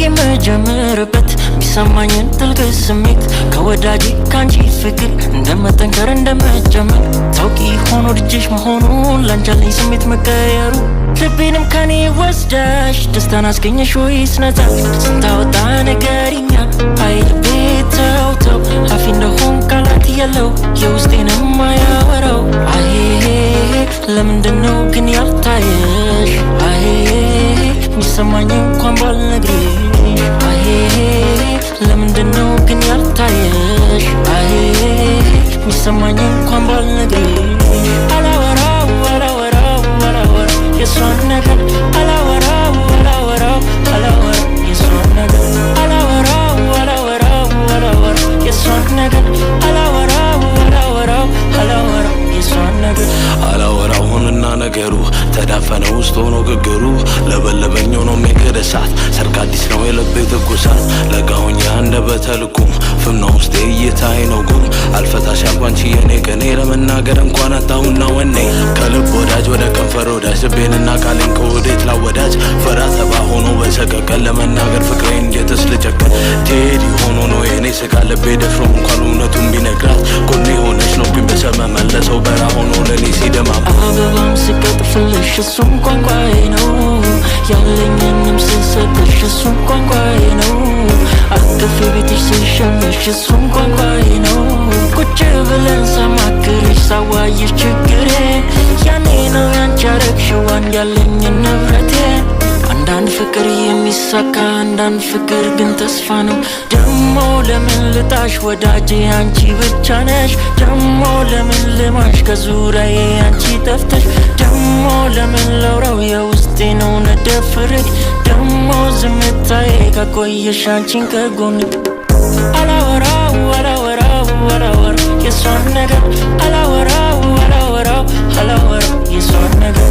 መጀመርበት ቢሰማኝን ጥልቅ ስሜት ከወዳጅ ካንቺ ፍቅር እንደመጠንከር እንደመጀመር ታውቂ ሆኖ ልጅሽ መሆኑን ላንቻለኝ ስሜት መቀየሩ ልቤንም ከኔ ወስደሽ ደስታን አስገኘሽ ወይስ ነፃ ስንታወጣ ነገርኛ አይ ልቤ ተው ተው አፊ እንደሆን ቃላት የለው የውስጤንም ማያወራው አይ ለምንድነው ግን ያልታየሽ አይ ሚሰማኝ እንኳን ባልነግርሽ አይ ለምንድነው ግን ያልታየሽ አይ ሚሰማኝ እንኳን ባልነግርሽ አላወራው አላወራው አላወራው የሷን ነገር አላወራው አላወራው አላወራው የሷን ነገር አላወራው አላወራው አላወራው የሷን ነገር አላወራው አላወራው አላወራው የሷን ነገር አላወራው ሆነና ነገሩ ተዳፈነ ውስጥ ሆኖ ግግሩ ለበለበኝ ሆኖ የሚከደሳት ሰርግ አዲስ ነው የልቤ ትኩሳት ለጋሁኛ እንደበተልኩም ፍምና ውስጤ እይታይ ነው ጉም አልፈታሽ አልኳንቺ የኔ ቀኔ ለመናገር እንኳን አጣውና ወኔ ከልብ ወዳጅ ወደ ከንፈር ወዳጅ ልቤንና ቃሌን ከወዴት ላወዳጅ ፈራ ተባ ሆኖ በሰቀቀን ለመናገር ፍቅሬን እንዴትስ ልጨክን ቴዲ ሆኖ ነው የኔ ስጋ ልቤ ደፍሮ እንኳን እውነቱን ቢነግራት ጎኔ ሆነች ነው ግን በሰመመለሰው በራ ሆኖ ለኔ ሲደማም አበባም ስቀጥፍልሽ እሱም ቋንቋዬ ነው ያለኝንም ስሰጥሽ እሱም ቋንቋዬ ነው አቅፌ ቤትሽ ስሸምሽ እሱም ቋንቋዬ ነው ቁጭ ብለን ሳማክርሽ ሳዋይሽ ችግሬ ያኔ ነው ያንቺ ያረግሽው አንድ ያለኝን ንብረቴ አንዳንድ ፍቅር የሚሳካ አንዳንድ ፍቅር ግን ተስፋ ነው ደሞ ለምን ልጣሽ ወዳጄ አንቺ ብቻ ነሽ ደሞ ለምን ልማሽ ከዙሪያዬ አንቺ ጠፍተሽ ደሞ ለምን ለውራው የውስጤ ነው ነደፍሬ ደሞ ዝምታዬ ካቆየሽ አንቺን ከጎኔ አላወራው አላወራው አላወራው የሷን ነገር አላወራው አላወራው አላወራው የሷን ነገር